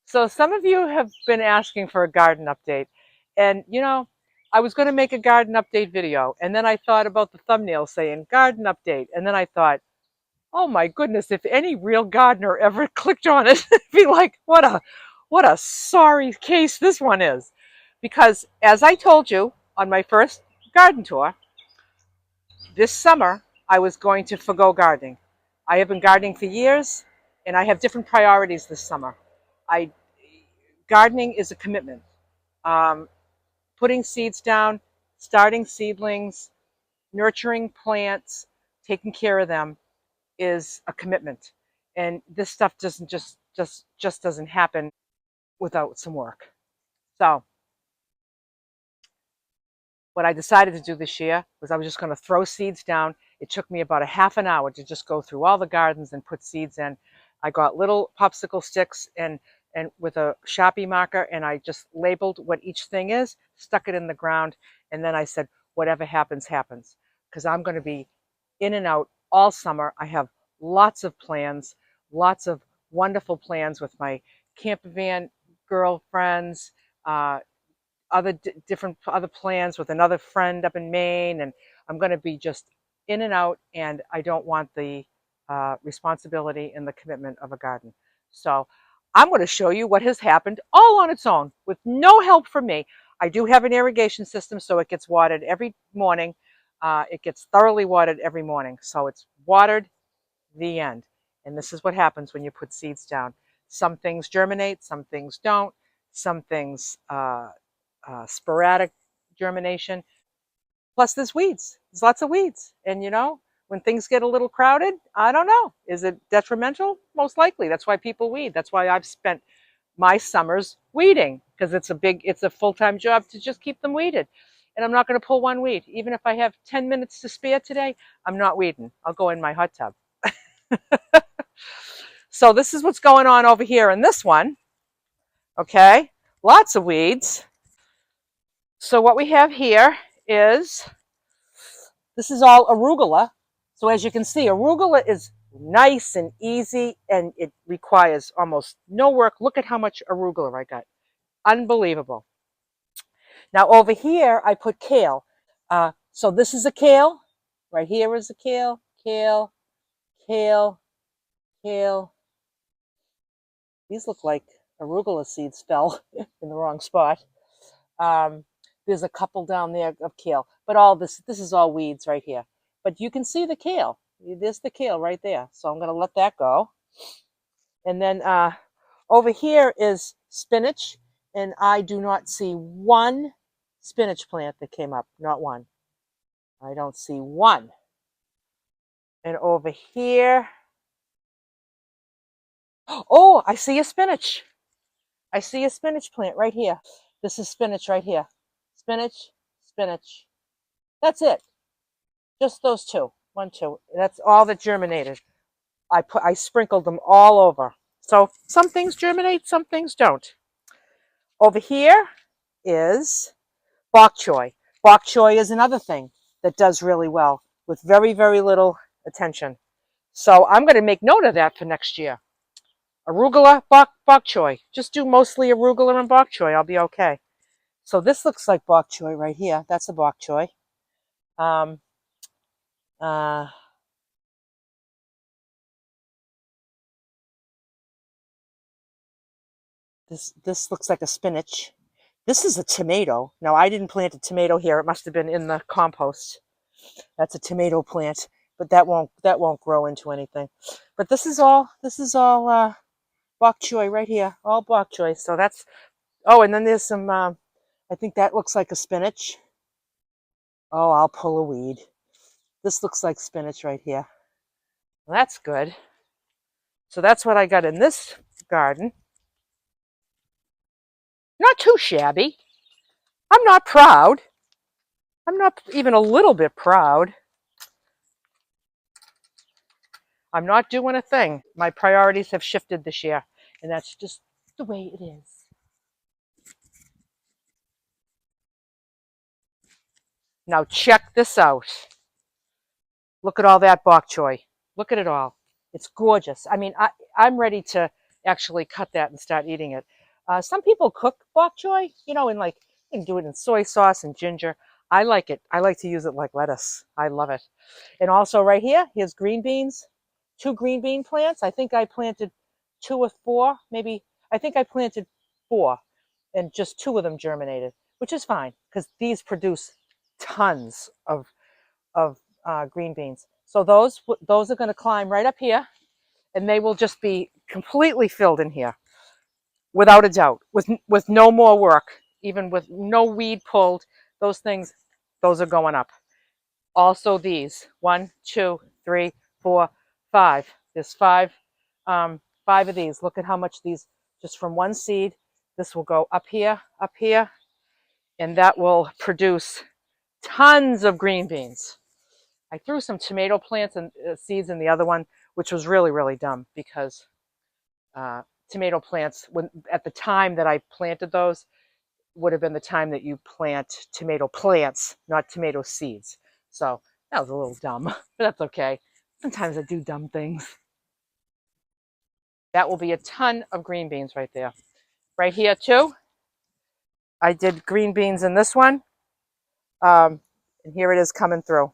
So some of you have been asking for a garden update. And I was going to make a garden update video. And then I thought about the thumbnail saying garden update. And then I thought, oh my goodness, if any real gardener ever clicked on it, it'd be like, what a sorry case this one is. Because as I told you on my first garden tour, this summer I was going to forgo gardening. I have been gardening for years and I have different priorities this summer. I Gardening is a commitment. Um, Putting seeds down, starting seedlings, nurturing plants, taking care of them is a commitment. And this stuff doesn't just doesn't happen without some work. So what I decided to do this year was I was just going to throw seeds down. It took me about a half an hour to just go through all the gardens and put seeds in. I got little popsicle sticks and with a Sharpie marker, and I just labeled what each thing is, stuck it in the ground, and then I said, whatever happens, happens. Because I'm going to be in and out all summer. I have lots of plans, lots of wonderful plans with my camper van girlfriends, different other plans with another friend up in Maine, and I'm going to be just in and out, and I don't want the responsibility and the commitment of a garden. So I'm going to show you what has happened all on its own with no help from me. I do have an irrigation system, so it gets watered every morning. It gets thoroughly watered every morning, so it's watered, the end. And this is what happens when you put seeds down. Some things germinate, some things don't, some things sporadic germination. Plus, there's weeds. There's lots of weeds. And when things get a little crowded, I don't know. Is it detrimental? Most likely. That's why people weed. That's why I've spent my summers weeding, because it's a full-time job to just keep them weeded. And I'm not going to pull one weed. Even if I have 10 minutes to spare today, I'm not weeding. I'll go in my hot tub. So this is what's going on over here in this one. Okay, lots of weeds. So what we have here is, this is all arugula. So as you can see, arugula is nice and easy, and it requires almost no work. Look at how much arugula I got. Unbelievable. Now over here, I put kale. So this is a kale. Right here is a kale, kale, kale, kale. These look like arugula seeds fell in the wrong spot. There's a couple down there of kale, but all this is all weeds right here. But you can see the kale. There's the kale right there. So I'm going to let that go. And then over here is spinach, and I do not see one spinach plant that came up. Not one. I don't see one. And over here, oh, I see a spinach. I see a spinach plant right here. This is spinach right here. Spinach, spinach. That's it. Just those two. 1, 2. That's all that germinated. I sprinkled them all over. So some things germinate, some things don't. Over here is bok choy. Bok choy is another thing that does really well with very, very little attention. So I'm going to make note of that for next year. Arugula, bok choy. Just do mostly arugula and bok choy. I'll be okay. So this looks like bok choy right here. That's a bok choy. This looks like a spinach. This is a tomato. Now, I didn't plant a tomato here. It must have been in the compost. That's a tomato plant, but that won't grow into anything. But this is all bok choy right here, all bok choy. So that's, oh, and then there's some. I think that looks like a spinach. Oh, I'll pull a weed. This looks like spinach right here. Well, that's good. So that's what I got in this garden. Not too shabby. I'm not proud. I'm not even a little bit proud. I'm not doing a thing. My priorities have shifted this year, and that's just the way it is. Now check this out. Look at all that bok choy. Look at it all. It's gorgeous. I mean, I'm ready to actually cut that and start eating it. Some people cook bok choy, you know, and like you can do it in soy sauce and ginger. I like it. I like to use it like lettuce. I love it. And also right here, here's green beans, 2 green bean plants. I think I planted 2 or 4, maybe. I think I planted 4, and just 2 of them germinated, which is fine because these produce tons of green beans. So those are going to climb right up here, and they will just be completely filled in here, without a doubt, with no more work, even with no weed pulled. Those things, those are going up. Also these, 1, 2, 3, 4, 5. There's 5, 5 of these. Look at how much these, just from one seed. This will go up here, and that will produce tons of green beans. I threw some tomato plants and seeds in the other one, which was really, really dumb because tomato plants, when at the time that I planted those, would have been the time that you plant tomato plants, not tomato seeds. So that was a little dumb, but that's okay. Sometimes I do dumb things. That will be a ton of green beans right there. Right here too, I did green beans in this one. And here it is coming through.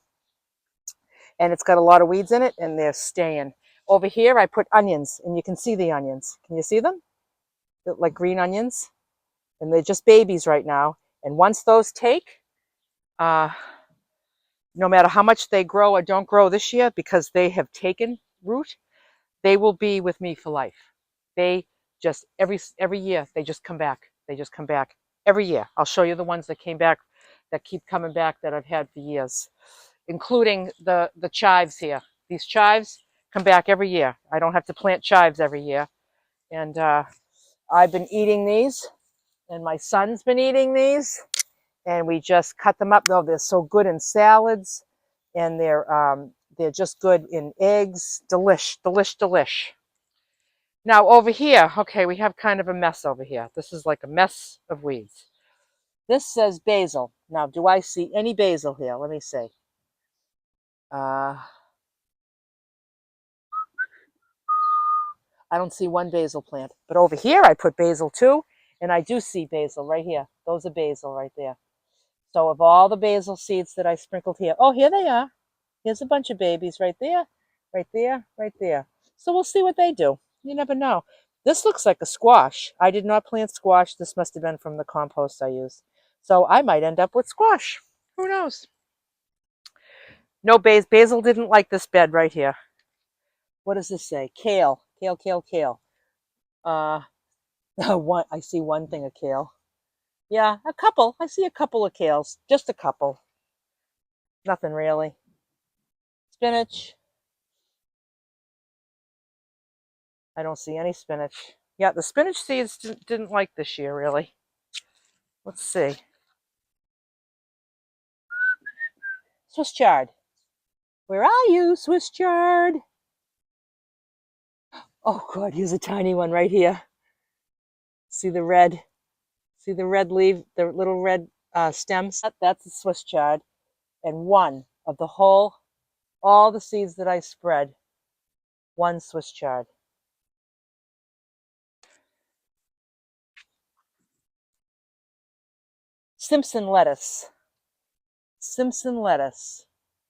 And it's got a lot of weeds in it, and they're staying. Over here, I put onions, and you can see the onions. Can you see them? They're like green onions. And they're just babies right now. And once those take, no matter how much they grow or don't grow this year, because they have taken root, they will be with me for life. They just, every year, they just come back. They just come back every year. I'll show you the ones that came back, that keep coming back, that I've had for years, including the chives here. These chives come back every year. I don't have to plant chives every year. And I've been eating these, and my son's been eating these, and we just cut them up. No, they're so good in salads, and they're just good in eggs. Delish. Now over here, okay, we have kind of a mess over here. This is like a mess of weeds. This says basil. Now, do I see any basil here? Let me see. I don't see one basil plant. But over here, I put basil too, and I do see basil right here. Those are basil right there. So of all the basil seeds that I sprinkled here, oh, here they are. Here's a bunch of babies right there, right there, right there. So we'll see what they do. You never know. This looks like a squash. I did not plant squash. This must have been from the compost I used. So I might end up with squash. Who knows? No, basil didn't like this bed right here. What does this say? Kale. Kale. I see one thing of kale. Yeah, a couple. I see a couple of kales. Just a couple. Nothing really. Spinach. I don't see any spinach. Yeah, the spinach seeds didn't like this year, really. Let's see. Swiss chard. Where are you, Swiss chard? Oh, God, here's a tiny one right here. See the red? See the red leaf, the little red stems? That's the Swiss chard. And one of the whole, all the seeds that I spread, one Swiss chard. Simpson lettuce. Simpson lettuce.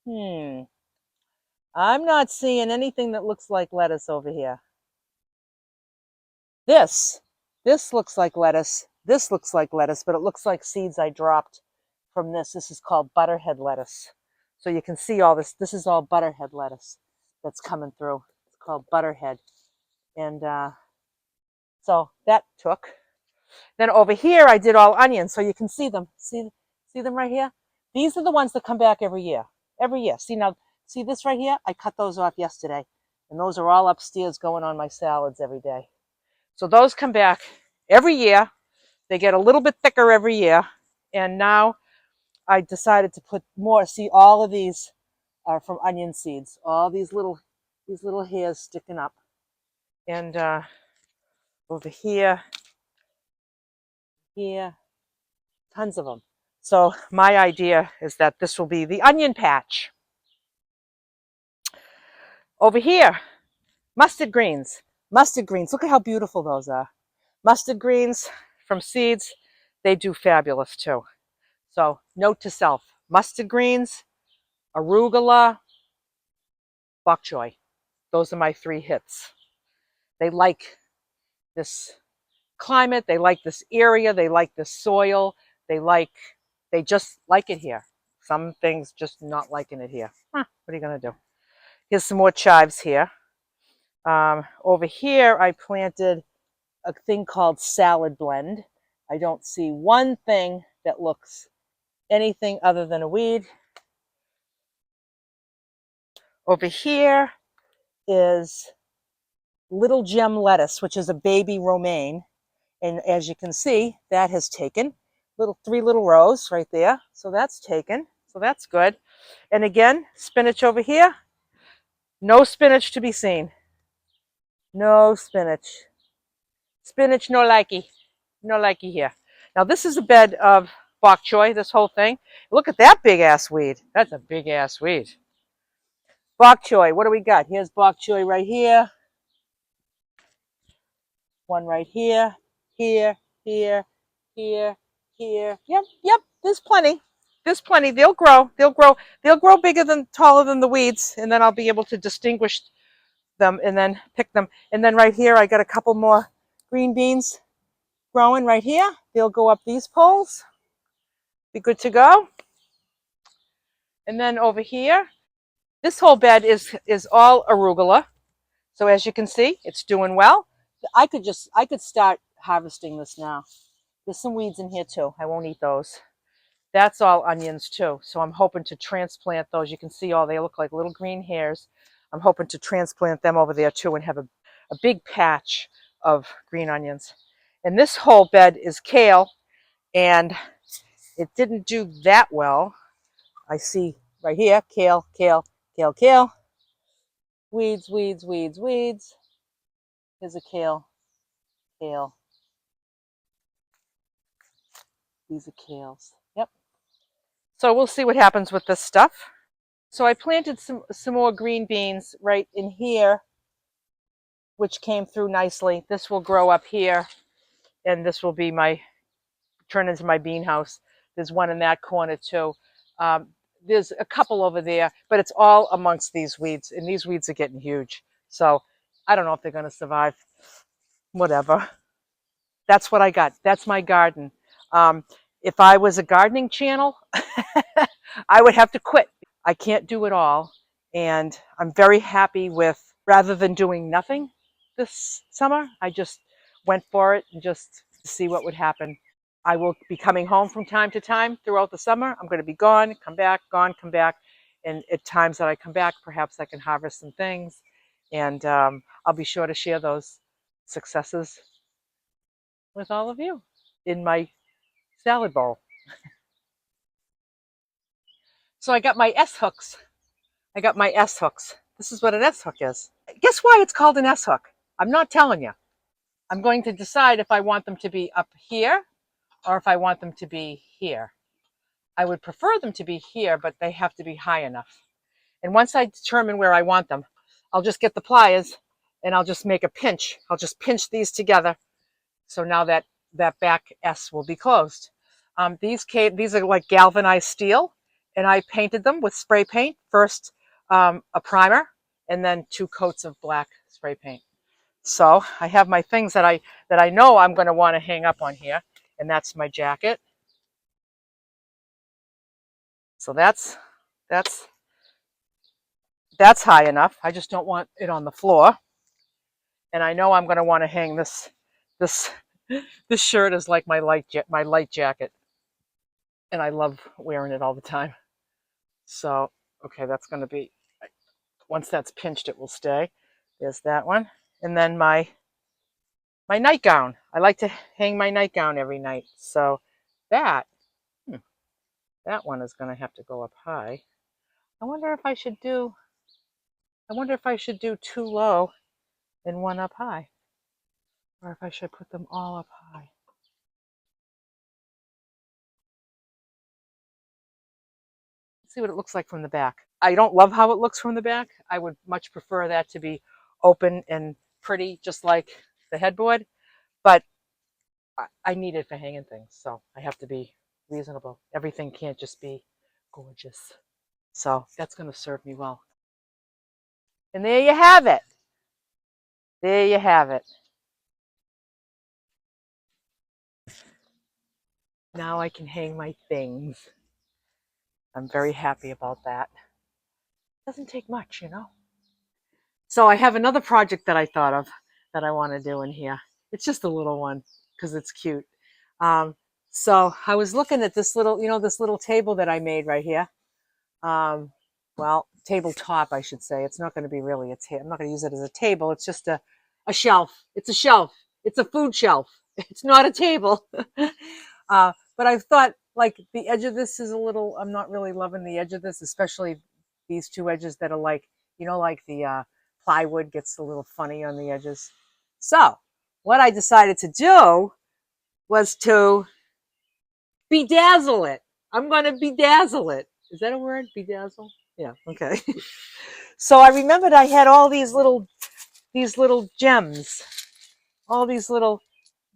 I'm not seeing anything that looks like lettuce over here. This looks like lettuce. This looks like lettuce, but it looks like seeds I dropped from this. This is called butterhead lettuce. So you can see all this. This is all butterhead lettuce that's coming through. It's called butterhead. And so that took. Then over here, I did all onions, so you can see them. See them right here? These are the ones that come back every year. Every year. See this right here? I cut those off yesterday. And those are all upstairs going on my salads every day. So those come back every year. They get a little bit thicker every year. And now I decided to put more. See, all of these are from onion seeds. All these little hairs sticking up. And over here, tons of them. So my idea is that this will be the onion patch. Over here, mustard greens. Mustard greens, look at how beautiful those are. Mustard greens from seeds, they do fabulous too. So note to self, mustard greens, arugula, bok choy. Those are my 3 hits. They like this climate, they like this area, they like this soil, they just like it here. Some things just not liking it here. What are you gonna do? Here's some more chives here. Over here, I planted a thing called salad blend. I don't see one thing that looks anything other than a weed. Over here is little gem lettuce, which is a baby romaine. And as you can see, that has taken 3 little rows right there. So that's taken. So that's good. And again, spinach over here. No spinach to be seen. No spinach. Spinach, no likey. No likey here. Now this is a bed of bok choy, this whole thing. Look at that big ass weed. That's a big ass weed. Bok choy, what do we got? Here's bok choy right here. One right here, here, here, here, here. Yep, there's plenty. There's plenty. They'll grow. They'll grow bigger than, taller than the weeds, and then I'll be able to distinguish them and then pick them. And then right here, I got a couple more green beans growing right here. They'll go up these poles. Be good to go. And then over here, this whole bed is all arugula. So as you can see, it's doing well. I could start harvesting this now. There's some weeds in here too. I won't eat those. That's all onions too. So I'm hoping to transplant those. You can see they look like little green hairs. I'm hoping to transplant them over there too and have a big patch of green onions. And this whole bed is kale, and it didn't do that well. I see right here, kale, kale, kale, kale. Weeds, weeds, weeds, weeds. Here's a kale, kale. These are kales. Yep. So we'll see what happens with this stuff. So I planted some more green beans right in here, which came through nicely. This will grow up here, and this will be turn into my bean house. There's one in that corner too. There's a couple over there, but it's all amongst these weeds, and these weeds are getting huge. So I don't know if they're going to survive. Whatever. That's what I got. That's my garden. If I was a gardening channel, I would have to quit. I can't do it all. And I'm very happy with, rather than doing nothing this summer, I just went for it and just to see what would happen. I will be coming home from time to time throughout the summer. I'm going to be gone, come back, gone, come back. And at times that I come back, perhaps I can harvest some things. And I'll be sure to share those successes with all of you in my salad bowl. So I got my S hooks. This is what an S hook is. Guess why it's called an S hook? I'm not telling you. I'm going to decide if I want them to be up here or if I want them to be here. I would prefer them to be here, but they have to be high enough. And once I determine where I want them, I'll just get the pliers and I'll just make a pinch. I'll just pinch these together. So now that back S will be closed. These are like galvanized steel, and I painted them with spray paint. First a primer, and then 2 coats of black spray paint. So I have my things that I know I'm going to want to hang up on here, and that's my jacket. So that's high enough. I just don't want it on the floor. And I know I'm going to want to hang this shirt is like my light jacket, and I love wearing it all the time. So okay, that's going to be, once that's pinched, it will stay. There's that one, and then my nightgown. I like to hang my nightgown every night. So that one is going to have to go up high. I wonder if I should do 2 low and 1 up high, or if I should put them all up high. See what it looks like from the back. I don't love how it looks from the back. I would much prefer that to be open and pretty, just like the headboard, but I need it for hanging things, so I have to be reasonable. Everything can't just be gorgeous. So that's going to serve me well. And there you have it. There you have it. Now I can hang my things. I'm very happy about that. Doesn't take much, you know. So I have another project that I thought of that I want to do in here. It's just a little one because it's cute. Um, so I was looking at this little, this little table that I made right here. Well, tabletop, I should say. It's not going to be really a table. I'm not going to use it as a table. It's just a shelf. It's a shelf. It's a food shelf. It's not a table. But I've thought, like, the edge of this is a little, I'm not really loving the edge of this, especially these two edges that are like, like the plywood gets a little funny on the edges. So what I decided to do was to bedazzle it. I'm going to bedazzle it. Is that a word? Bedazzle? Yeah, okay. So I remembered I had all these little gems, all these little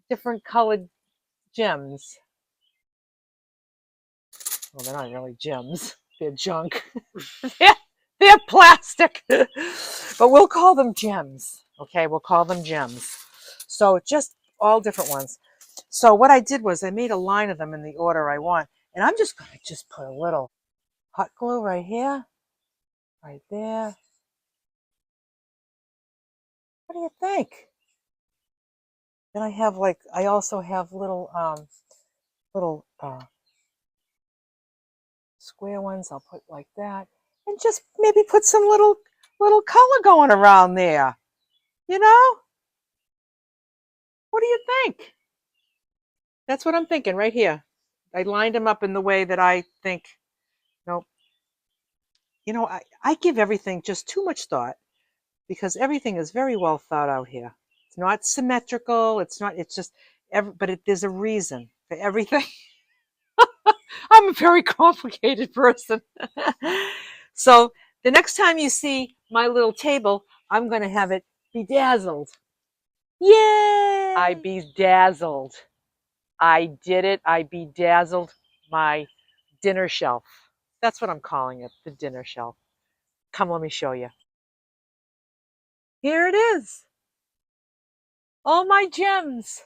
different colored gems. Well, they're not really gems. They're junk. they're plastic. But we'll call them gems. Okay, we'll call them gems. So just all different ones. So what I did was I made a line of them in the order I want. And I'm just going to put a little hot glue right here, right there. What do you think? Then I also have little square ones. I'll put like that, and just maybe put some little color going around there. You know? What do you think? That's what I'm thinking right here. I lined them up in the way that I think. Nope. I give everything just too much thought because everything is very well thought out here. It's not symmetrical. It's not. It's just. There's a reason for everything. I'm a very complicated person. So the next time you see my little table, I'm going to have it bedazzled. Yay! I bedazzled. I did it. I bedazzled my dinner shelf. That's what I'm calling it, the dinner shelf. Come, let me show you. Here it is. All my gems.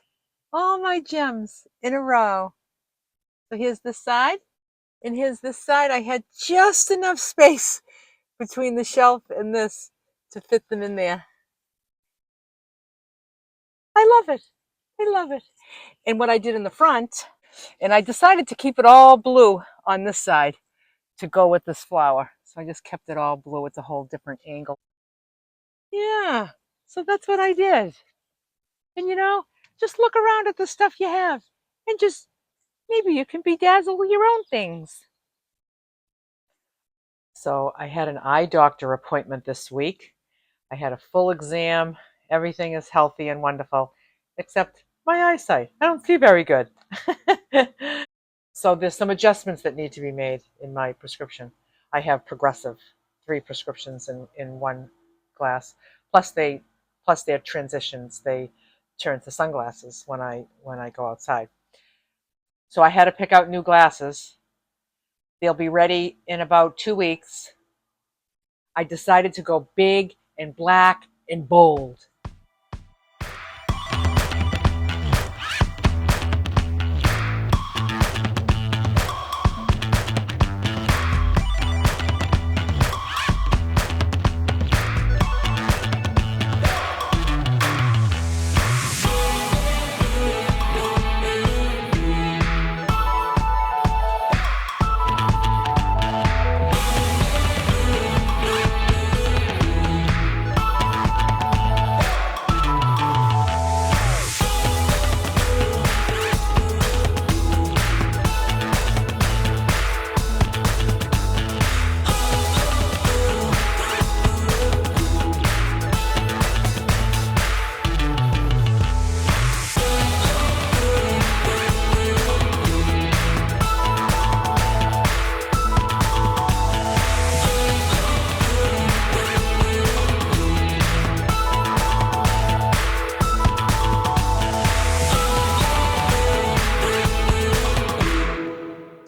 All my gems in a row. So here's this side. And here's this side. I had just enough space between the shelf and this to fit them in there. I love it. I love it. And what I did in the front, and I decided to keep it all blue on this side to go with this flower. So I just kept it all blue. It's a whole different angle. Yeah. So that's what I did. And just look around at the stuff you have and just maybe you can bedazzle your own things. So I had an eye doctor appointment this week. I had a full exam. Everything is healthy and wonderful, except my eyesight. I don't see very good. So there's some adjustments that need to be made in my prescription. I have progressive, 3 prescriptions in one glass. Plus their transitions. They turn to sunglasses when I go outside. So I had to pick out new glasses. They'll be ready in about 2 weeks. I decided to go big and black and bold.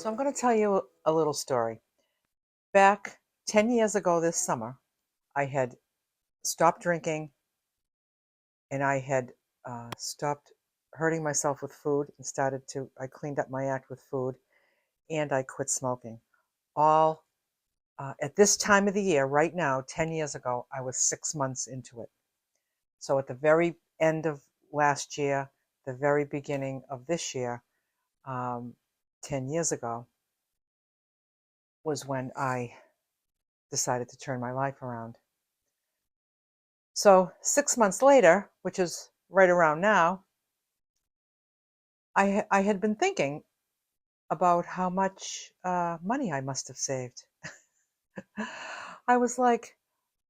So I'm going to tell you a little story. Back 10 years ago this summer, I had stopped drinking and I had stopped hurting myself with food and I cleaned up my act with food and I quit smoking. All at this time of the year, right now, 10 years ago, I was 6 months into it. So at the very end of last year, the very beginning of this year, um, 10 years ago, was when I decided to turn my life around. So 6 months later, which is right around now, I had been thinking about how much money I must have saved. I was like,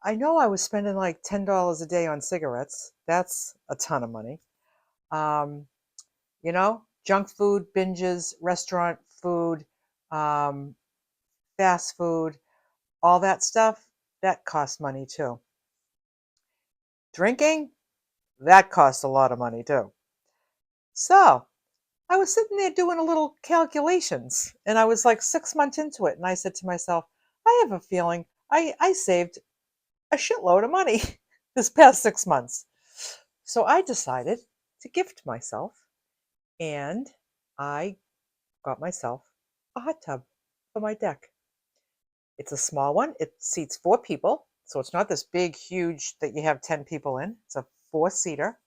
I know I was spending like $10 a day on cigarettes. That's a ton of money. Um, Junk food, binges, restaurant food, um, fast food, all that stuff, that costs money too. Drinking, that costs a lot of money too. So I was sitting there doing a little calculations and I was like 6 months into it. And I said to myself, I have a feeling I saved a shitload of money this past 6 months. So I decided to gift myself and I got myself a hot tub for my deck. It's a small one. It seats 4 people. So it's not this big, huge that you have 10 people in. It's a 4-seater.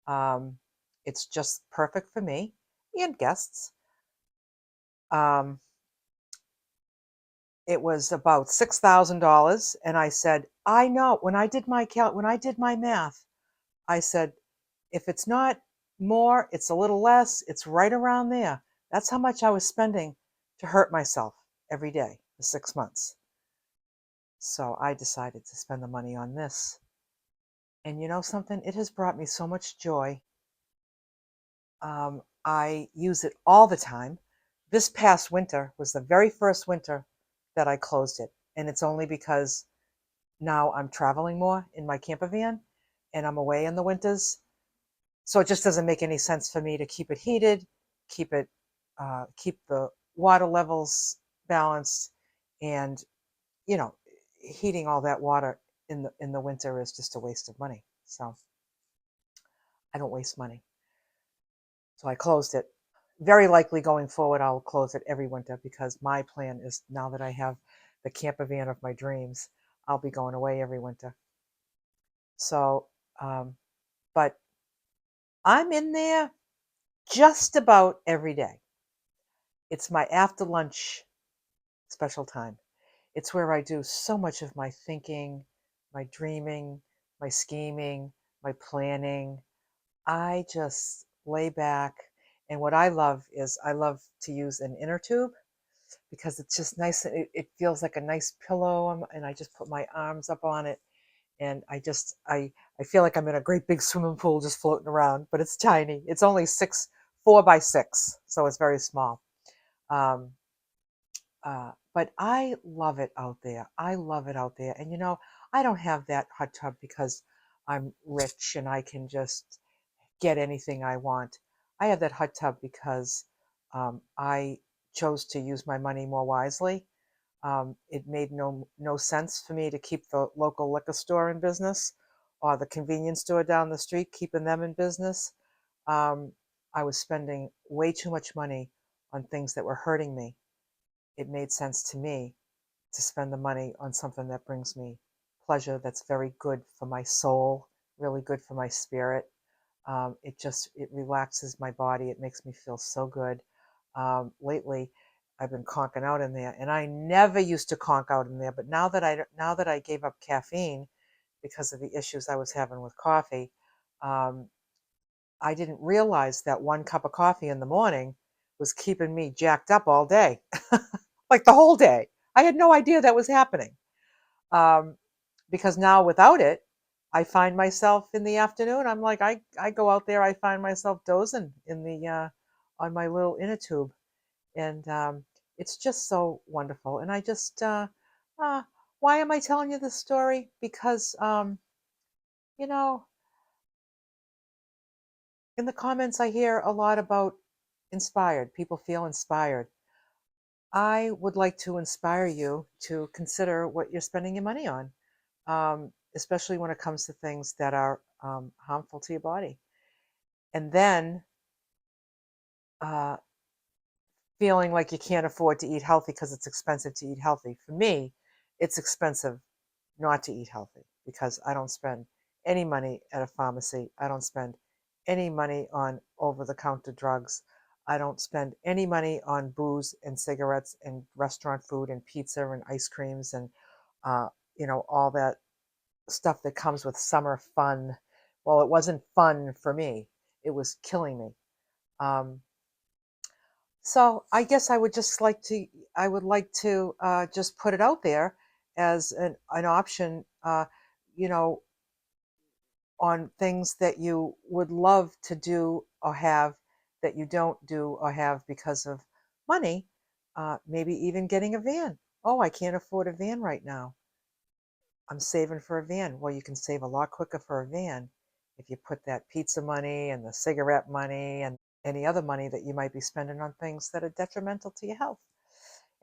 Um, it's just perfect for me and guests. Um, it was about $6,000, and I said, I know. When I did my math, I said, if it's not more, it's a little less. It's right around there. That's how much I was spending to hurt myself every day for 6 months. So I decided to spend the money on this. And you know something? It has brought me so much joy. I use it all the time. This past winter was the very first winter that I closed it. And it's only because now I'm traveling more in my camper van and I'm away in the winters. So it just doesn't make any sense for me to keep it heated, keep the water levels balanced, and you know, heating all that water in the winter is just a waste of money. So I don't waste money. So I closed it. Very likely going forward, I'll close it every winter because my plan is now that I have the camper van of my dreams, I'll be going away every winter. So, but I'm in there just about every day. It's my after lunch special time. It's where I do so much of my thinking, my dreaming, my scheming, my planning. I just lay back. And what I love is I love to use an inner tube because it's just nice. It feels like a nice pillow, and I just put my arms up on it. And I feel like I'm in a great big swimming pool just floating around, but it's tiny. It's only 4 by 6, so it's very small. Um, but I love it out there. I love it out there. And I don't have that hot tub because I'm rich and I can just get anything I want. I have that hot tub because I chose to use my money more wisely. It made no sense for me to keep the local liquor store in business or the convenience store down the street, keeping them in business. I was spending way too much money on things that were hurting me. It made sense to me to spend the money on something that brings me pleasure, that's very good for my soul, really good for my spirit. It relaxes my body. It makes me feel so good. Lately, I've been conking out in there, and I never used to conk out in there. But now that I gave up caffeine because of the issues I was having with coffee, um, I didn't realize that 1 cup of coffee in the morning was keeping me jacked up all day, like the whole day. I had no idea that was happening. Um, because now without it, I find myself in the afternoon. I'm like, I go out there, I find myself dozing on my little inner tube. And it's just so wonderful. And uh, why am I telling you this story? Because, you know, in the comments, I hear a lot about inspired. People feel inspired. I would like to inspire you to consider what you're spending your money on, especially when it comes to things that are harmful to your body. And then uh, feeling like you can't afford to eat healthy because it's expensive to eat healthy. For me, it's expensive not to eat healthy because I don't spend any money at a pharmacy. I don't spend any money on over the counter drugs. I don't spend any money on booze and cigarettes and restaurant food and pizza and ice creams and, uh, all that stuff that comes with summer fun. Well, it wasn't fun for me, it was killing me. Um, so I guess I would like to just put it out there as an option, you know, on things that you would love to do or have that you don't do or have because of money. Maybe even getting a van. Oh, I can't afford a van right now. I'm saving for a van. Well, you can save a lot quicker for a van if you put that pizza money and the cigarette money and any other money that you might be spending on things that are detrimental to your health.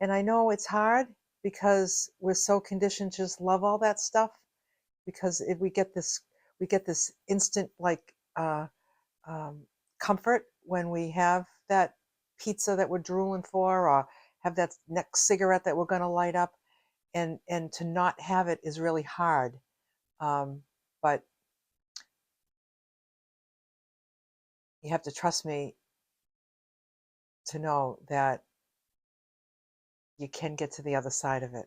And I know it's hard because we're so conditioned to just love all that stuff because if we get this instant um, comfort when we have that pizza that we're drooling for or have that next cigarette that we're going to light up, and to not have it is really hard. But you have to trust me to know that you can get to the other side of it,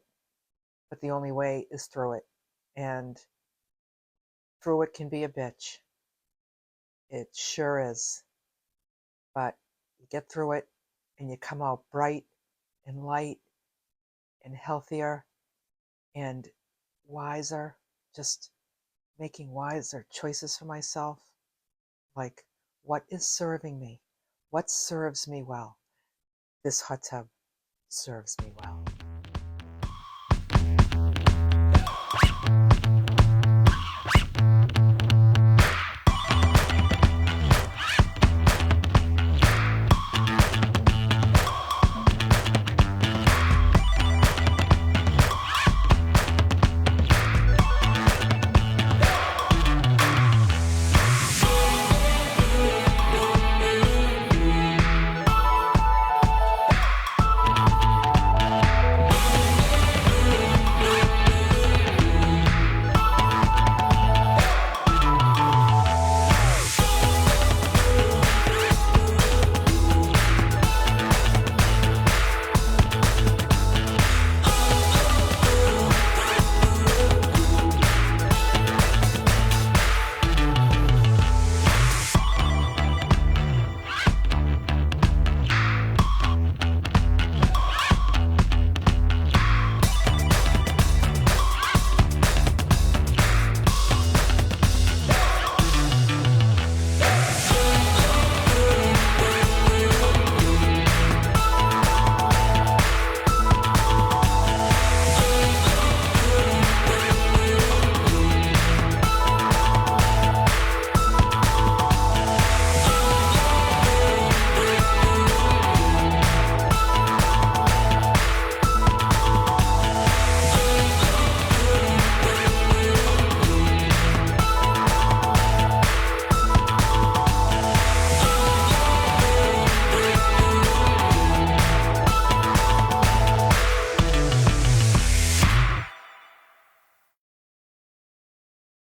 but the only way is through it. And through it can be a bitch. It sure is. But you get through it and you come out bright and light and healthier and wiser, just making wiser choices for myself. Like, what is serving me? What serves me well? This hot tub serves me well.